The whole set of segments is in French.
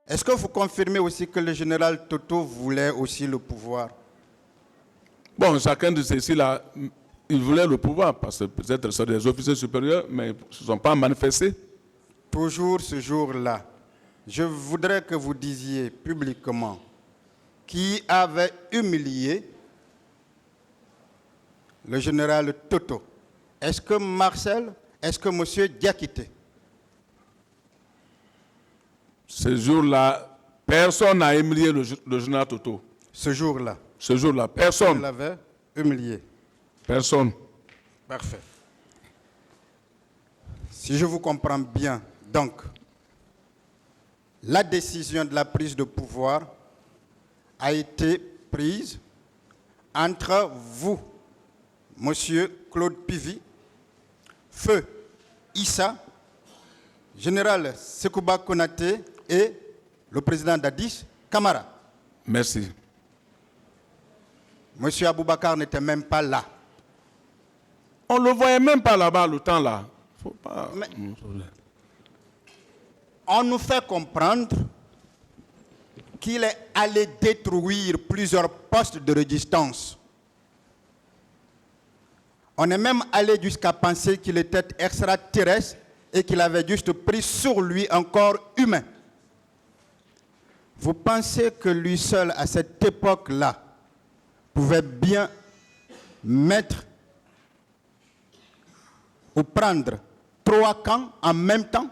Est-ce que vous confirmez aussi que le général Toto voulait aussi le pouvoir? Bon, chacun de ceux-ci-là, ils voulaient le pouvoir, parce que peut-être sont des officiers supérieurs, mais ils ne se sont pas manifestés. Toujours ce jour-là, je voudrais que vous disiez publiquement qui avait humilié le général Toto. Est-ce que Marcel? Est-ce que M. Diakité? Ce jour-là, personne n'a humilié le général Toto. Ce jour-là? Ce jour-là, Il personne. l'avait humilié. Personne. Parfait. Si je vous comprends bien, donc, la décision de la prise de pouvoir a été prise entre vous, Monsieur Claude Pivy, Feu Issa, Général Sekouba Konaté et le président Dadis Camara. Merci. Monsieur Aboubakar n'était même pas là. On ne le voyait même pas là-bas, le temps là. Faut pas... Mais on nous fait comprendre qu'il est allé détruire plusieurs postes de résistance. On est même allé jusqu'à penser qu'il était extraterrestre et qu'il avait juste pris sur lui un corps humain. Vous pensez que lui seul, à cette époque-là, pouvait bien mettre ou prendre 3 camps en même temps?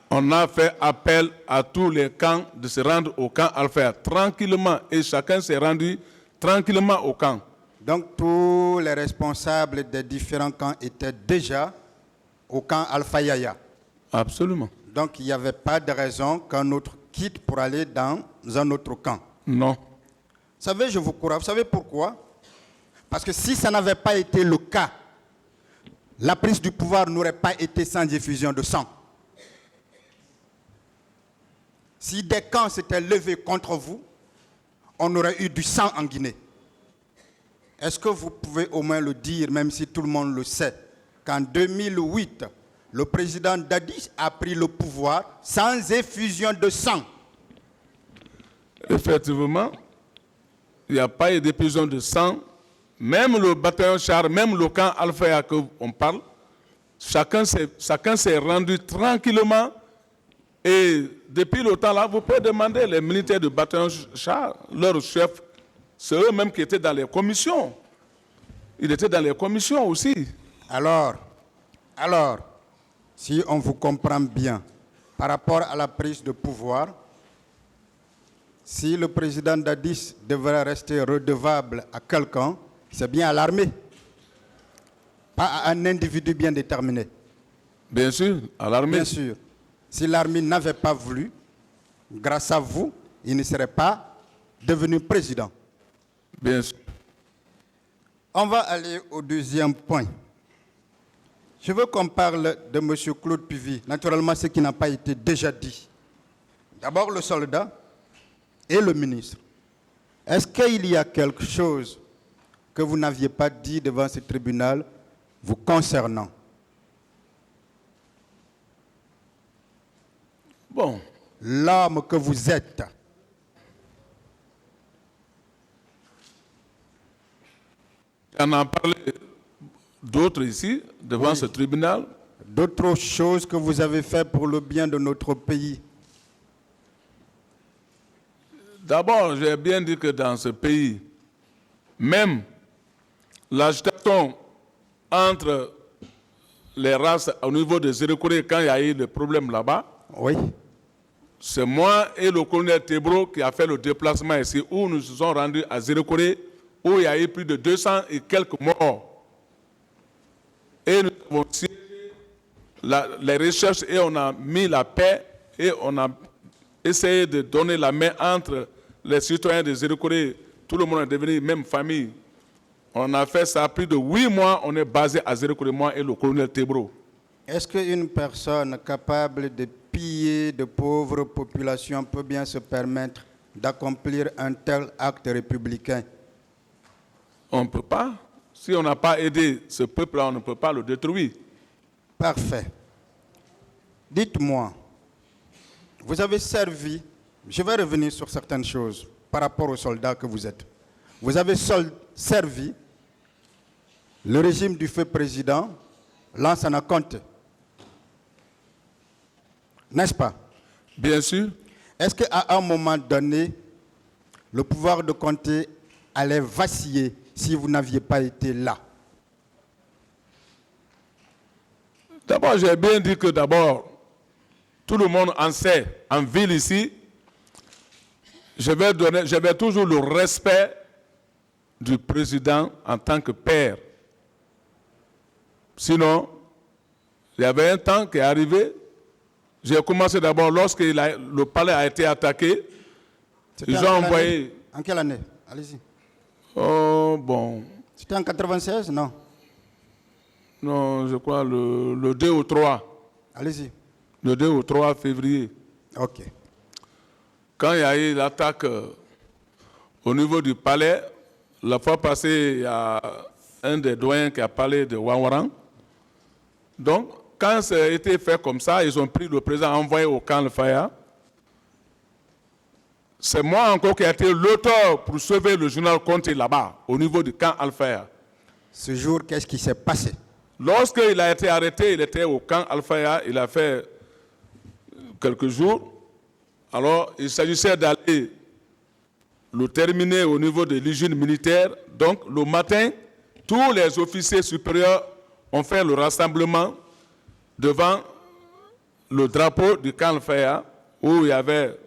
On a fait appel à tous les camps de se rendre au camp Alpha tranquillement et chacun s'est rendu tranquillement au camp. Donc tous les responsables des différents camps étaient déjà au camp Alpha Yaya. Absolument. Donc il n'y avait pas de raison qu'un autre quitte pour aller dans un autre camp. Non. Vous savez, je vous crois. Vous savez pourquoi? Parce que si ça n'avait pas été le cas, la prise du pouvoir n'aurait pas été sans effusion de sang. Si des camps s'étaient levés contre vous, on aurait eu du sang en Guinée. Est-ce que vous pouvez au moins le dire, même si tout le monde le sait, qu'en 2008, le président Dadis a pris le pouvoir sans effusion de sang? Effectivement, il n'y a pas eu d'effusion de sang. Même le bataillon char, même le camp Alpha qu'on parle, chacun s'est rendu tranquillement. Et depuis le temps là, vous pouvez demander les militaires du bataillon char, leur chef, c'est eux-mêmes qui étaient dans les commissions. Ils étaient dans les commissions aussi. Alors, si on vous comprend bien, par rapport à la prise de pouvoir, si le président Dadis devrait rester redevable à quelqu'un, c'est bien à l'armée, pas à un individu bien déterminé. Bien sûr, à l'armée. Bien sûr. Si l'armée n'avait pas voulu, grâce à vous, il ne serait pas devenu président. Bien sûr. On va aller au deuxième point. Je veux qu'on parle de M. Claude Pivy. Naturellement, ce qui n'a pas été déjà dit. D'abord, le soldat et le ministre. Est-ce qu'il y a quelque chose que vous n'aviez pas dit devant ce tribunal vous concernant? Bon. L'homme que vous êtes. On en parlé d'autres ici, devant ce tribunal. D'autres choses que vous avez fait pour le bien de notre pays. D'abord, j'ai bien dit que dans ce pays, même l'agitation entre les races au niveau de Zérekoré, quand il y a eu des problèmes là-bas, oui. C'est moi et le colonel Tebro qui a fait le déplacement ici, où nous nous sommes rendus à Zérekoré, où il y a eu plus de 200 et quelques morts. Et nous avons signé les recherches et on a mis la paix et on a essayé de donner la main entre les citoyens de Zérekoré. Tout le monde est devenu même famille. On a fait ça plus de 8 mois, on est basé à Zérekoré, moi et le colonel Tebro. Est-ce qu'une personne capable de piller de pauvres populations peut bien se permettre d'accomplir un tel acte républicain? On ne peut pas. Si on n'a pas aidé ce peuple-là, on ne peut pas le détruire. Parfait. Dites-moi, Vous avez servi, je vais revenir sur certaines choses par rapport aux soldats que vous êtes. Vous avez servi le régime du feu président Lansana Conté. N'est-ce pas? Bien sûr. Est-ce qu'à un moment donné, le pouvoir de Conté allait vaciller si vous n'aviez pas été là? D'abord, j'ai bien dit que d'abord, tout le monde en sait, en ville ici, je vais toujours le respect du président en tant que père. Sinon, il y avait un temps qui est arrivé, j'ai commencé d'abord, lorsque le palais a été attaqué, ils ont envoyé... En quelle année? Allez-y. Oh, bon. C'était en 96, non? Non, je crois le 2 ou 3. Allez-y. Le 2 ou 3 février. Ok. Quand il y a eu l'attaque au niveau du palais, la fois passée, il y a un des doyens qui a parlé de Wanwaran. Donc, quand ça a été fait comme ça, ils ont pris le président envoyé au camp Al-Faya. C'est moi encore qui ai été l'auteur pour sauver le journal Conté là-bas, au niveau du camp Al-Faya. Ce jour, qu'est-ce qui s'est passé? Lorsqu'il a été arrêté, il était au camp Al-Faya, il a fait quelques jours. Alors, il s'agissait d'aller le terminer au niveau de l'hygiène militaire. Donc, le matin, tous les officiers supérieurs ont fait le rassemblement devant le drapeau du camp Al-Faya, où il y avait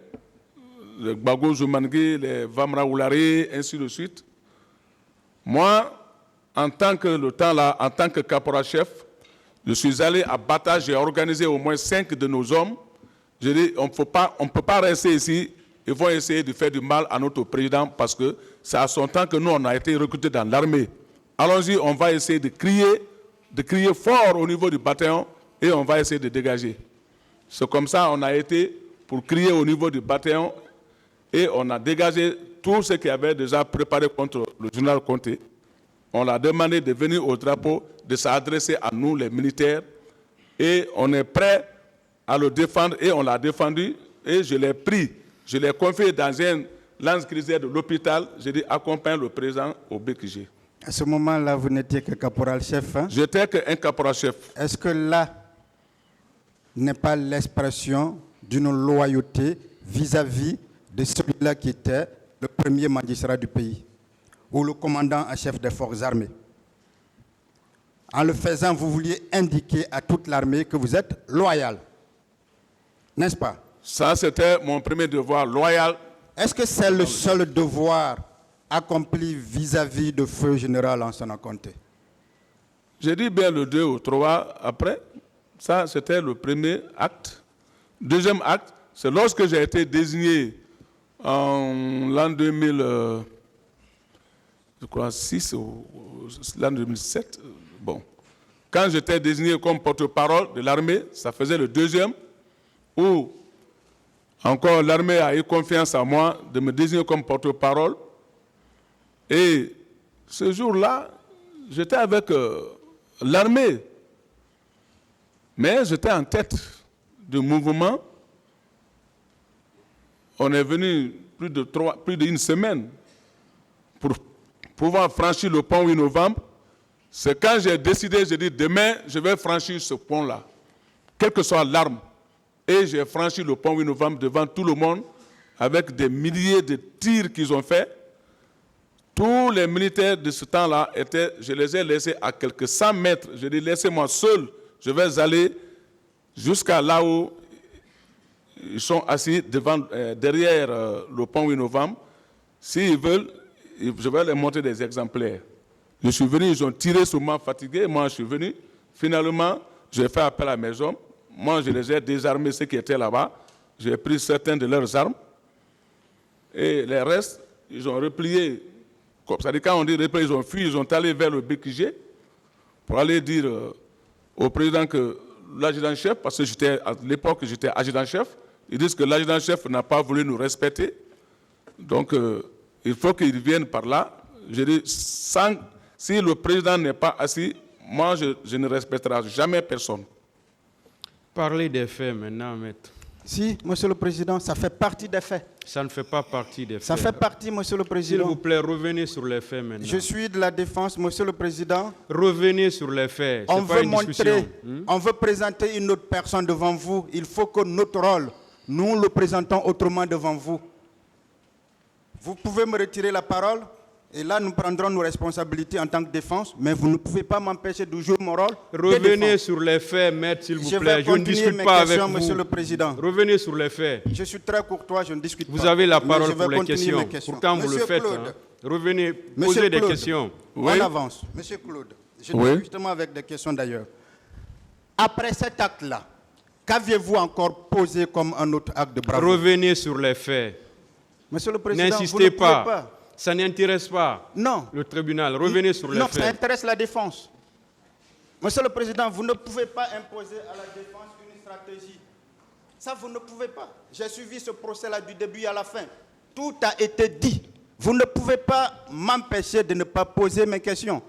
les Gbago Zoumangui, les Vamra Oulari, ainsi de suite. Moi, en tant que caporal-chef, je suis allé à Bata, j'ai organisé au moins 5 de nos hommes. J'ai dit, on ne peut pas rester ici, ils vont essayer de faire du mal à notre président parce que c'est à son temps que nous, on a été recrutés dans l'armée. Allons-y, on va essayer de crier fort au niveau du bataillon et on va essayer de dégager. C'est comme ça on a été pour crier au niveau du bataillon et on a dégagé tout ce qui avait déjà préparé contre le général Conté. On l'a demandé de venir au drapeau, de s'adresser à nous, les militaires, et on est prêt à le défendre, et on l'a défendu, et je l'ai pris, je l'ai confié dans un lance-grisère de l'hôpital, j'ai dit accompagne le président au BKG. À ce moment-là, vous n'étiez que caporal-chef, hein? J'étais qu'un caporal-chef. Est-ce que là n'est pas l'expression d'une loyauté vis-à-vis de celui-là qui était le premier magistrat du pays, ou le commandant en chef des forces armées? En le faisant, vous vouliez indiquer à toute l'armée que vous êtes loyal, n'est-ce pas? Ça, c'était mon premier devoir, loyal. Est-ce que c'est le seul devoir accompli vis-à-vis de feu général Lansana Conté? J'ai dit bien le 2 ou 3 après. Ça, c'était le premier acte. Deuxième acte, c'est lorsque j'ai été désigné en l'an 2000, je crois 6 ou l'an 2007. Bon. Quand j'étais désigné comme porte-parole de l'armée, ça faisait le deuxième, où encore l'armée a eu confiance en moi de me désigner comme porte-parole. Et ce jour-là, j'étais avec l'armée, mais j'étais en tête du mouvement. On est venu plus d'une semaine pour pouvoir franchir le pont 8 novembre. C'est quand j'ai décidé, j'ai dit demain, je vais franchir ce pont-là, quelle que soit l'arme. Et j'ai franchi le pont 8 novembre devant tout le monde, avec des milliers de tirs qu'ils ont faits. Tous les militaires de ce temps-là, je les ai laissés à quelques 100 mètres. Je dis, laissez-moi seul, je vais aller jusqu'à là où ils sont assis derrière le pont 8 novembre. S'ils veulent, je vais leur montrer des exemplaires. Je suis venu, ils ont tiré sur moi fatigué, moi je suis venu. Finalement, j'ai fait appel à mes hommes. Moi, je les ai désarmés, ceux qui étaient là-bas. J'ai pris certaines de leurs armes. Et les restes, ils ont replié. C'est-à-dire, quand on dit replié, ils ont fui, ils sont allés vers le BKG pour aller dire au président que l'adjudant-chef, parce que à l'époque, j'étais adjudant-chef, ils disent que l'adjudant-chef n'a pas voulu nous respecter. Donc, il faut qu'ils viennent par là. Je dis, si le président n'est pas assis, moi, je ne respecterai jamais personne. Parlez des faits maintenant, maître. Si, Monsieur le Président, ça fait partie des faits. Ça ne fait pas partie des faits. Ça fait partie, Monsieur le S'il Président. vous plaît, revenez sur les faits maintenant. Je suis de la défense, Monsieur le Président. Revenez sur les faits. On C'est pas veut une montrer, discussion. on veut présenter une autre personne devant vous. Il faut que notre rôle, nous le présentons autrement devant vous. Vous pouvez me retirer la parole et là nous prendrons nos responsabilités en tant que défense, mais vous ne pouvez pas m'empêcher de jouer mon rôle. Revenez sur les faits, maître, s'il vous plaît. Je ne discute pas avec vous. Monsieur le Président. Revenez sur les faits. Je suis très courtois, je ne discute pas. Vous avez la Mais parole je vais pour les continuer questions. mes questions. Pourtant, vous le Monsieur faites. Claude, Hein. Revenez, Monsieur posez des Claude, questions. On Oui. avance. Monsieur Claude, je Oui. dis justement avec des questions d'ailleurs. Après cet acte-là, qu'aviez-vous encore posé comme un autre acte de bravoure? Revenez sur les faits. Monsieur le Président, vous ne N'insistez pouvez pas. Ça n'intéresse pas Non. le tribunal. Revenez sur les Non, ça faits. intéresse la défense. Monsieur le Président, vous ne pouvez pas imposer à la défense une stratégie. Ça, vous ne pouvez pas. J'ai suivi ce procès-là du début à la fin. Tout a été dit. Vous ne pouvez pas m'empêcher de ne pas poser mes questions.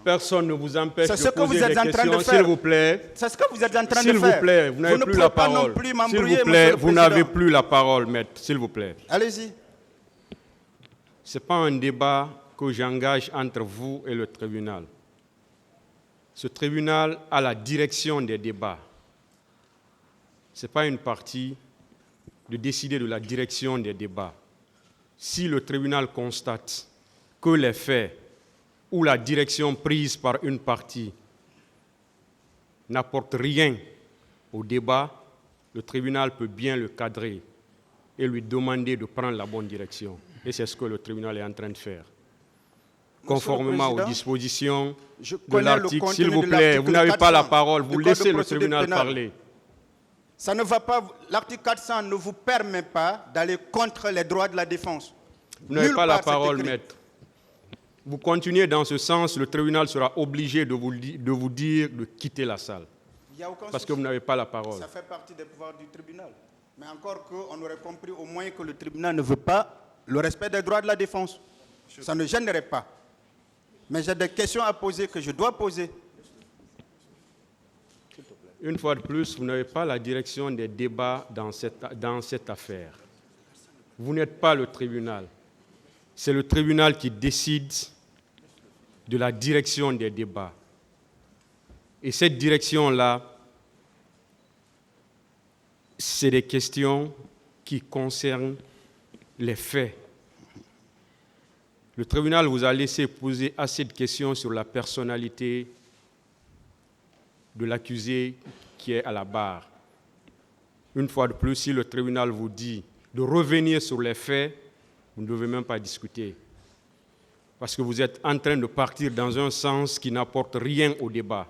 Personne ne vous empêche C'est ce de que vous poser êtes des en train de questions, faire. s'il vous plaît. C'est ce que vous êtes en train de S'il faire. vous plaît, vous n'avez ne plus la pouvez pas non parole. plus S'il m'embrouiller, vous plaît, Monsieur le vous n'avez Président. plus la parole, maître. S'il vous plaît. Allez-y. Ce n'est pas un débat que j'engage entre vous et le tribunal. Ce tribunal a la direction des débats. Ce n'est pas une partie de décider de la direction des débats. Si le tribunal constate que les faits ou la direction prise par une partie n'apportent rien au débat, le tribunal peut bien le cadrer et lui demander de prendre la bonne direction. Et c'est ce que le tribunal est en train de faire. Conformément aux Président, dispositions je de connais le l'article, contenu s'il vous de plaît, l'article vous n'avez pas la 400 parole, du vous Code laissez de le procédure tribunal pénale. parler. Ça ne va pas. L'article 400 ne vous permet pas d'aller contre les droits de la défense. Vous n'avez Nulle pas la part, c'est parole, écrit. maître. Vous continuez dans ce sens, le tribunal sera obligé de vous dire de quitter la salle. Il y a aucun Parce que souci. vous n'avez pas la parole. Ça fait partie des pouvoirs du tribunal. Mais encore qu'on aurait compris au moins que le tribunal ne veut pas le respect des droits de la défense. Ça ne gênerait pas. Mais j'ai des questions à poser que je dois poser. Une fois de plus, vous n'avez pas la direction des débats dans cette affaire. Vous n'êtes pas le tribunal. C'est le tribunal qui décide de la direction des débats. Et cette direction-là, c'est des questions qui concernent les faits. Le tribunal vous a laissé poser assez de questions sur la personnalité de l'accusé qui est à la barre. Une fois de plus, si le tribunal vous dit de revenir sur les faits, vous ne devez même pas discuter. Parce que vous êtes en train de partir dans un sens qui n'apporte rien au débat.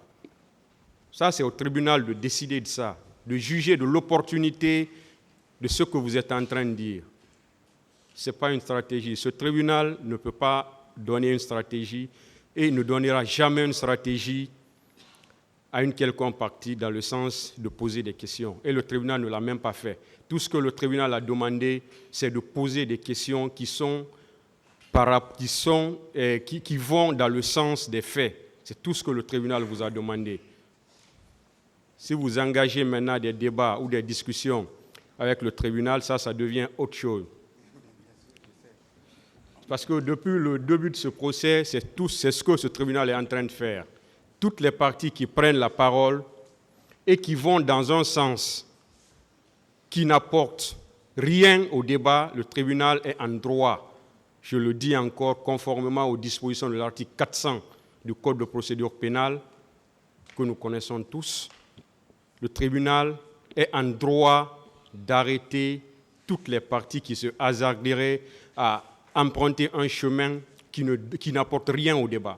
Ça, c'est au tribunal de décider de ça, de juger de l'opportunité de ce que vous êtes en train de dire. Ce n'est pas une stratégie. Ce tribunal ne peut pas donner une stratégie et ne donnera jamais une stratégie à une quelconque partie dans le sens de poser des questions. Et le tribunal ne l'a même pas fait. Tout ce que le tribunal a demandé, c'est de poser des questions qui vont dans le sens des faits. C'est tout ce que le tribunal vous a demandé. Si vous engagez maintenant des débats ou des discussions avec le tribunal, ça devient autre chose. Parce que depuis le début de ce procès, c'est ce que ce tribunal est en train de faire. Toutes les parties qui prennent la parole et qui vont dans un sens qui n'apporte rien au débat, le tribunal est en droit, je le dis encore, conformément aux dispositions de l'article 400 du Code de procédure pénale, que nous connaissons tous, le tribunal est en droit d'arrêter toutes les parties qui se hasarderaient à emprunter un chemin qui n'apporte rien au débat.